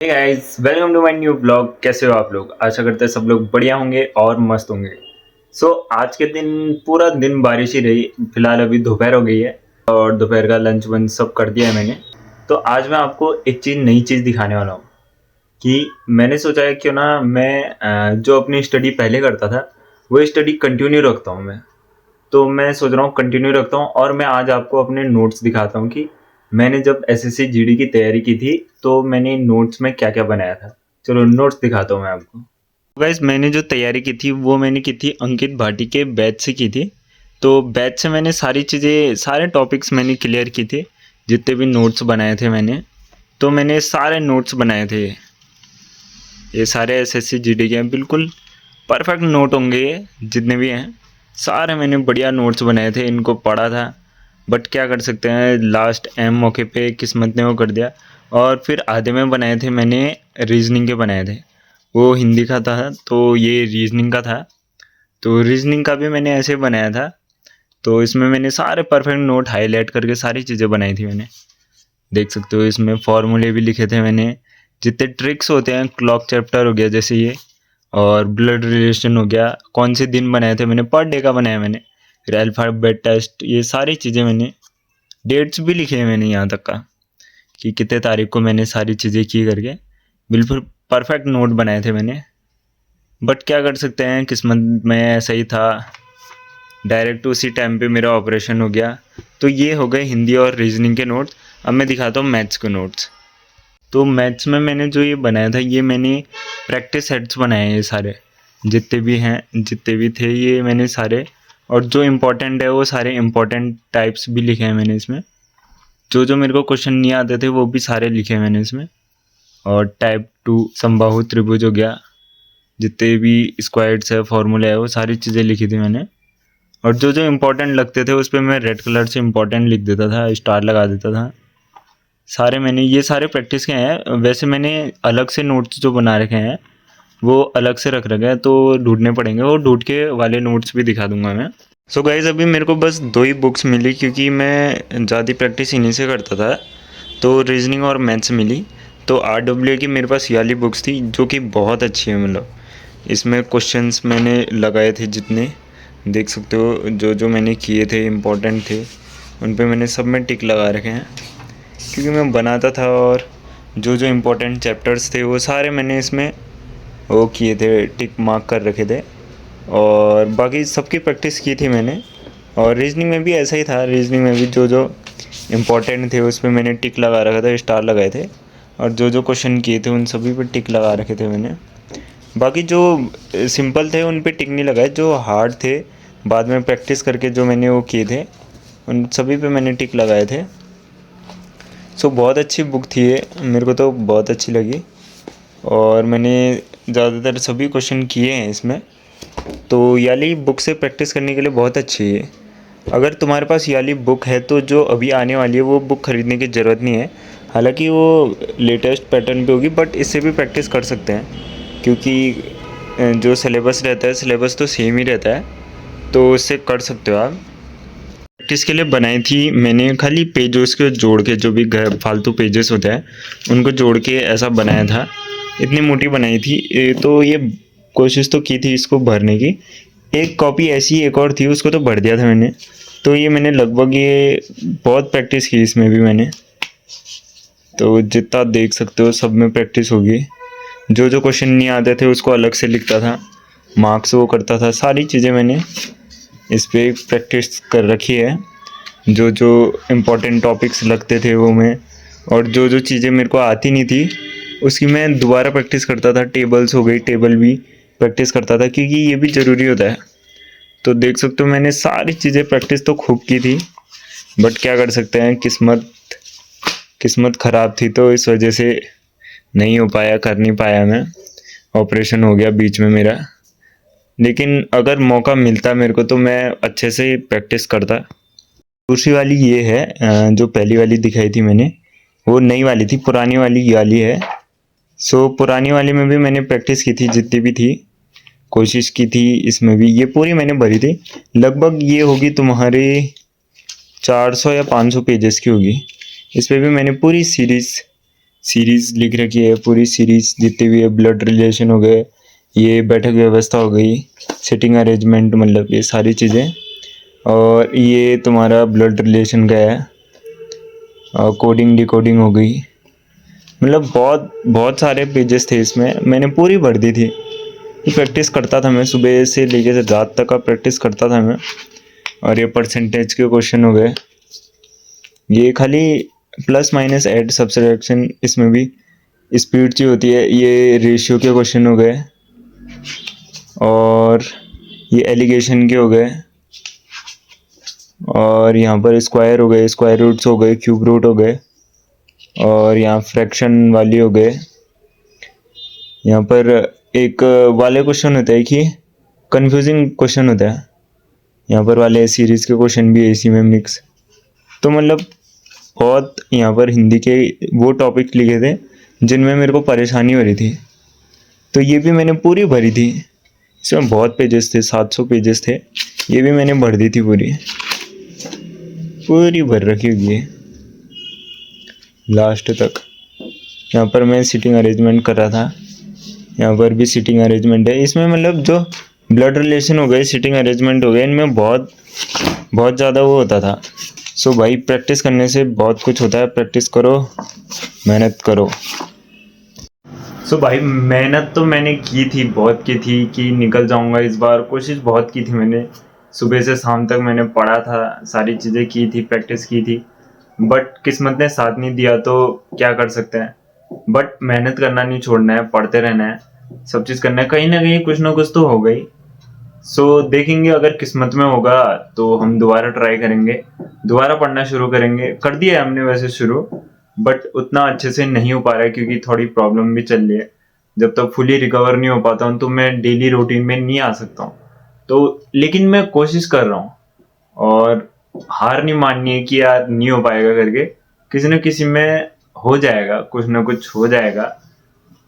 Hey guys, welcome to my new blog. कैसे हो आप लोग? आशा करते हैं सब लोग बढ़िया होंगे और मस्त होंगे। आज के दिन पूरा दिन बारिश ही रही। फिलहाल अभी दोपहर हो गई है और दोपहर का लंच वंच सब कर दिया है मैंने। तो आज मैं आपको एक नई चीज़ दिखाने वाला हूँ कि मैंने सोचा है क्यों ना मैं जो अपनी स्टडी पहले करता था वो स्टडी कंटिन्यू रखता हूँ मैं। तो मैं सोच रहा हूँ कंटिन्यू रखता हूँ और मैं आज आपको अपने नोट्स दिखाता हूँ कि मैंने जब एसएससी जीडी की तैयारी की थी तो मैंने नोट्स में क्या क्या बनाया था। चलो नोट्स दिखाता हूँ मैं आपको। गाइस, मैंने जो तैयारी की थी वो मैंने की थी अंकित भाटी के बैच से की थी। तो बैच से मैंने सारी चीज़ें सारे टॉपिक्स मैंने क्लियर की थी। जितने भी नोट्स बनाए थे मैंने, तो मैंने सारे नोट्स बनाए थे। ये सारे एसएससी जीडी के हैं, बिल्कुल परफेक्ट नोट होंगे ये जितने भी हैं। सारे मैंने बढ़िया नोट्स बनाए थे, इनको पढ़ा था। बट क्या कर सकते हैं, लास्ट एम मौके पे किस्मत ने वो कर दिया। और फिर आधे में बनाए थे मैंने, रीजनिंग के बनाए थे। वो हिंदी का था तो ये रीजनिंग का था। तो रीजनिंग का भी मैंने ऐसे बनाया था। तो इसमें मैंने सारे परफेक्ट नोट हाईलाइट करके सारी चीज़ें बनाई थी मैंने। देख सकते हो इसमें फॉर्मूले भी लिखे थे मैंने। जितने ट्रिक्स होते हैं, क्लॉक चैप्टर हो गया जैसे ये, और ब्लड रिलेशन हो गया, कौन से दिन बनाए थे मैंने, पर डे का बनाया मैंने। फिर अल्फ़ाबेट टेस्ट, ये सारी चीज़ें मैंने, डेट्स भी लिखे हैं मैंने यहाँ तक का कि कितने तारीख को मैंने सारी चीज़ें की करके। बिल्कुल परफेक्ट नोट बनाए थे मैंने। बट क्या कर सकते हैं, किस्मत में ऐसा ही था। डायरेक्ट उसी टाइम पे मेरा ऑपरेशन हो गया। तो ये हो गए हिंदी और रीजनिंग के नोट्स। अब मैं दिखाता हूँ मैथ्स के नोट्स। तो मैथ्स में मैंने जो ये बनाया था, ये मैंने प्रैक्टिस सेट्स बनाए हैं। ये सारे जितने भी हैं, जितने भी थे, ये मैंने सारे, और जो इम्पोर्टेंट है वो सारे इम्पोर्टेंट टाइप्स भी लिखे हैं मैंने इसमें। जो जो मेरे को क्वेश्चन नहीं आते थे वो भी सारे लिखे हैं मैंने इसमें। और टाइप 2 समबाहु त्रिभुज हो गया, जितने भी स्क्वायर्स है, फॉर्मूले है, वो सारी चीज़ें लिखी थी मैंने। और जो जो इम्पोर्टेंट लगते थे उस पर मैं रेड कलर से इम्पोर्टेंट लिख देता था, स्टार लगा देता था। सारे मैंने ये सारे प्रैक्टिस के हैं। वैसे मैंने अलग से नोट्स जो बना रखे हैं वो अलग से रख रखे हैं, तो ढूंढने पड़ेंगे। वो ढूंढ के वाले नोट्स भी दिखा दूंगा मैं। सो गाइज, अभी मेरे को बस 2 ही बुक्स मिली क्योंकि मैं ज़्यादा प्रैक्टिस इन्हीं से करता था। तो रीजनिंग और मैथ्स मिली। तो RWA की मेरे पास ये वाली बुक्स थी जो कि बहुत अच्छी है। मतलब इसमें क्वेश्चंस मैंने लगाए थे जितने, देख सकते हो, जो जो मैंने किए थे इम्पोर्टेंट थे उन पे मैंने सब में टिक लगा रखे हैं क्योंकि मैं बनाता था। और जो जो इम्पोर्टेंट चैप्टर्स थे वो सारे मैंने इसमें वो किए थे, टिक मार्क कर रखे थे। और बाकी सबकी प्रैक्टिस की थी मैंने। और रीजनिंग में भी ऐसा ही था। रीजनिंग में भी जो जो इम्पोर्टेंट थे उस पर मैंने टिक लगा रखा था, स्टार लगाए थे। और जो जो क्वेश्चन किए थे उन सभी पे टिक लगा रखे थे मैंने। बाकी जो सिंपल थे उन पे टिक नहीं लगाए, जो हार्ड थे बाद में प्रैक्टिस करके जो मैंने वो किए थे उन सभी पे मैंने टिक लगाए थे। बहुत अच्छी बुक थी ये, मेरे को तो बहुत अच्छी लगी। और मैंने ज़्यादातर सभी क्वेश्चन किए हैं इसमें। तो ये वाली बुक से प्रैक्टिस करने के लिए बहुत अच्छी है। अगर तुम्हारे पास ये वाली बुक है तो जो अभी आने वाली है वो बुक ख़रीदने की ज़रूरत नहीं है। हालांकि वो लेटेस्ट पैटर्न पे होगी बट इससे भी प्रैक्टिस कर सकते हैं क्योंकि जो सिलेबस रहता है, सिलेबस तो सेम ही रहता है, तो इससे कर सकते हो आप। प्रैक्टिस के लिए बनाई थी मैंने, खाली पेजेस को जोड़ के, जो भी फालतू पेजेस होते हैं उनको जोड़ के ऐसा बनाया था। इतनी मोटी बनाई थी। तो ये कोशिश तो की थी इसको भरने की। एक कॉपी ऐसी एक और थी, उसको तो भर दिया था मैंने। तो ये मैंने लगभग ये बहुत प्रैक्टिस की इसमें भी मैंने। तो जितना देख सकते हो सब में प्रैक्टिस होगी। जो जो क्वेश्चन नहीं आते थे उसको अलग से लिखता था, मार्क्स वो करता था। सारी चीज़ें मैंने इस पर प्रैक्टिस कर रखी है। जो जो इम्पोर्टेंट टॉपिक्स लगते थे वो मैं, और जो जो चीज़ें मेरे को आती नहीं थी उसकी मैं दोबारा प्रैक्टिस करता था। टेबल्स हो गई, टेबल भी प्रैक्टिस करता था क्योंकि ये भी ज़रूरी होता है। तो देख सकते हो मैंने सारी चीज़ें प्रैक्टिस तो खूब की थी। बट क्या कर सकते हैं, किस्मत ख़राब थी तो इस वजह से नहीं हो पाया, कर नहीं पाया मैं। ऑपरेशन हो गया बीच में मेरा। लेकिन अगर मौका मिलता मेरे को तो मैं अच्छे से प्रैक्टिस करता। दूसरी वाली ये है, जो पहली वाली दिखाई थी मैंने वो नई वाली थी, पुरानी वाली ये वाली है। पुरानी वाली में भी मैंने प्रैक्टिस की थी, जितनी भी थी कोशिश की थी। इसमें भी ये पूरी मैंने भरी थी। लगभग ये होगी तुम्हारे 400 या 500 पेजेस की होगी। इस पर भी मैंने पूरी सीरीज सीरीज लिख रखी है, पूरी सीरीज जितनी भी है, ब्लड रिलेशन हो गए, ये बैठक व्यवस्था हो गई, सिटिंग अरेंजमेंट, मतलब ये सारी चीज़ें। और ये तुम्हारा ब्लड रिलेशन का है, कोडिंग डिकोडिंग हो गई। मतलब बहुत बहुत सारे पेजेस थे इसमें, मैंने पूरी भर दी थी। प्रैक्टिस करता था मैं, सुबह से लेकर रात तक का प्रैक्टिस करता था मैं। और ये परसेंटेज के क्वेश्चन हो गए, ये खाली प्लस माइनस ऐड सब्सट्रैक्शन, इसमें भी स्पीड चाहिए होती है। ये रेशियो के क्वेश्चन हो गए, और ये एलिगेशन के हो गए, और यहाँ पर स्क्वायर हो गए, स्क्वायर रूट्स हो गए, क्यूब रूट हो गए, और यहाँ फ्रैक्शन वाली हो गए। यहाँ पर एक वाले क्वेश्चन होता है कि कंफ्यूजिंग क्वेश्चन होता है, यहाँ पर वाले सीरीज के क्वेश्चन भी है इसी में मिक्स। तो मतलब बहुत यहाँ पर हिंदी के वो टॉपिक लिखे थे जिनमें मेरे को परेशानी हो रही थी, तो ये भी मैंने पूरी भरी थी। इसमें बहुत पेजेस थे, 700 पेजेस थे, ये भी मैंने भर दी थी, पूरी भर रखी हुई है लास्ट तक। यहाँ पर मैं सिटिंग अरेंजमेंट कर रहा था, यहाँ पर भी सिटिंग अरेंजमेंट है इसमें। मतलब जो ब्लड रिलेशन हो गए, सिटिंग अरेंजमेंट हो गए, इनमें बहुत बहुत ज़्यादा वो होता था। सो भाई प्रैक्टिस करने से बहुत कुछ होता है, प्रैक्टिस करो, मेहनत करो। सो भाई मेहनत तो मैंने की थी, बहुत की थी कि निकल जाऊंगा इस बार, कोशिश बहुत की थी मैंने। सुबह से शाम तक मैंने पढ़ा था, सारी चीज़ें की थी, प्रैक्टिस की थी, बट किस्मत ने साथ नहीं दिया, तो क्या कर सकते हैं। बट मेहनत करना नहीं छोड़ना है, पढ़ते रहना है, सब चीज़ करना है, कहीं ना कहीं कुछ ना कुछ तो हो गई। सो देखेंगे, अगर किस्मत में होगा तो हम दोबारा ट्राई करेंगे, दोबारा पढ़ना शुरू करेंगे। कर दिया है हमने वैसे शुरू, बट उतना अच्छे से नहीं हो पा रहा है क्योंकि थोड़ी प्रॉब्लम भी चल रही है। जब तक फुली रिकवर नहीं हो पाता हूँ तो मैं डेली रूटीन में नहीं आ सकता हूँ। तो लेकिन मैं कोशिश कर रहा हूँ, और हार नहीं माननी है कि यार नहीं हो पाएगा करके, किसी न किसी में हो जाएगा, कुछ ना कुछ हो जाएगा।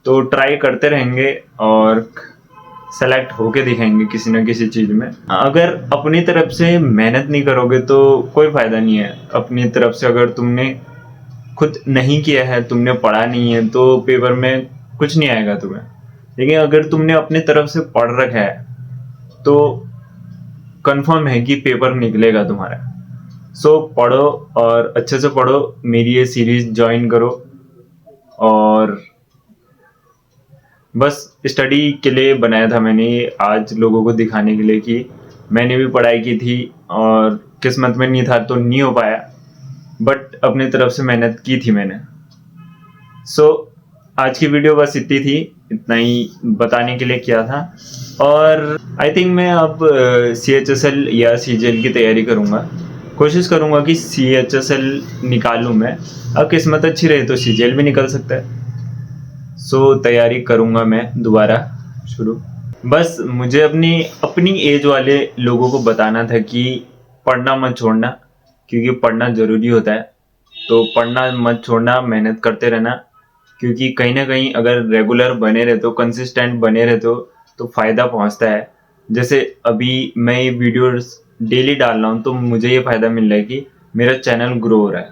तो ट्राई करते रहेंगे और सेलेक्ट होके दिखाएंगे किसी न किसी चीज़ में। अगर अपनी तरफ से मेहनत नहीं करोगे तो कोई फ़ायदा नहीं है। अपनी तरफ से अगर तुमने खुद नहीं किया है, तुमने पढ़ा नहीं है, तो पेपर में कुछ नहीं आएगा तुम्हें। लेकिन अगर तुमने अपनी तरफ से पढ़ रखा है तो कंफर्म है कि पेपर निकलेगा तुम्हारा। सो पढ़ो, और अच्छे से पढ़ो, मेरी ये सीरीज ज्वाइन करो, और बस स्टडी के लिए बनाया था मैंने ये, आज लोगों को दिखाने के लिए कि मैंने भी पढ़ाई की थी और किस्मत में नहीं था तो नहीं हो पाया, बट अपनी तरफ से मेहनत की थी मैंने। सो आज की वीडियो बस इतनी थी, इतना ही बताने के लिए किया था। और आई थिंक मैं अब CHSL या CGL की तैयारी करूँगा, कोशिश करूँगा कि CHSL निकालूँ मैं। अब किस्मत अच्छी रही तो CGL भी निकल सकता है। सो तैयारी करूँगा मैं दोबारा शुरू। बस मुझे अपनी अपनी एज वाले लोगों को बताना था कि पढ़ना मत छोड़ना, क्योंकि पढ़ना ज़रूरी होता है। तो पढ़ना मत छोड़ना, मेहनत करते रहना, क्योंकि कहीं ना कहीं अगर रेगुलर बने रहते हो, कंसिस्टेंट बने रहते हो, तो फ़ायदा पहुंचता है। जैसे अभी मैं ये वीडियोस डेली डाल रहा हूँ तो मुझे ये फ़ायदा मिल रहा है कि मेरा चैनल ग्रो हो रहा है।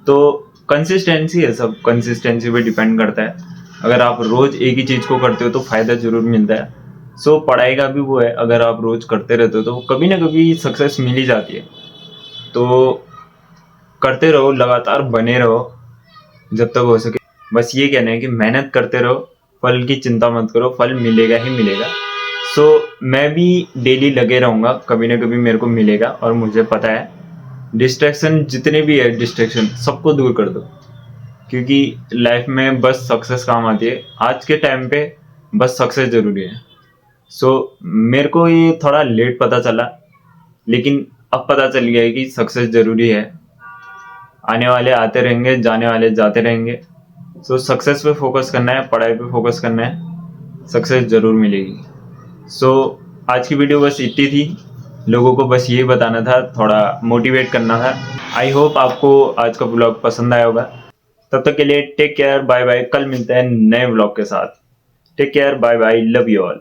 तो कंसिस्टेंसी है, सब कंसिस्टेंसी पे डिपेंड करता है। अगर आप रोज़ एक ही चीज़ को करते हो तो फ़ायदा ज़रूर मिलता है। सो पढ़ाई का भी वो है, अगर आप रोज़ करते रहते हो तो कभी ना कभी सक्सेस मिल ही जाती है। तो करते रहो, लगातार बने रहो जब तक हो सके। बस ये कहना है कि मेहनत करते रहो, फल की चिंता मत करो, फल मिलेगा ही मिलेगा। सो मैं भी डेली लगे रहूँगा, कभी ना कभी मेरे को मिलेगा, और मुझे पता है डिस्ट्रैक्शन जितने भी है, डिस्ट्रैक्शन सबको दूर कर दो, क्योंकि लाइफ में बस सक्सेस काम आती है। आज के टाइम पे बस सक्सेस ज़रूरी है। सो मेरे को ये थोड़ा लेट पता चला, लेकिन अब पता चल गया है कि सक्सेस ज़रूरी है। आने वाले आते रहेंगे, जाने वाले जाते रहेंगे। सो सक्सेस पे फोकस करना है, पढ़ाई पे फोकस करना है, सक्सेस ज़रूर मिलेगी। सो आज की वीडियो बस इतनी थी, लोगों को बस यही बताना था, थोड़ा मोटिवेट करना था। आई होप आपको आज का ब्लॉग पसंद आया होगा। तब तक के लिए टेक केयर, बाय बाय। कल मिलते हैं नए ब्लॉग के साथ। Take care, bye bye, love you all.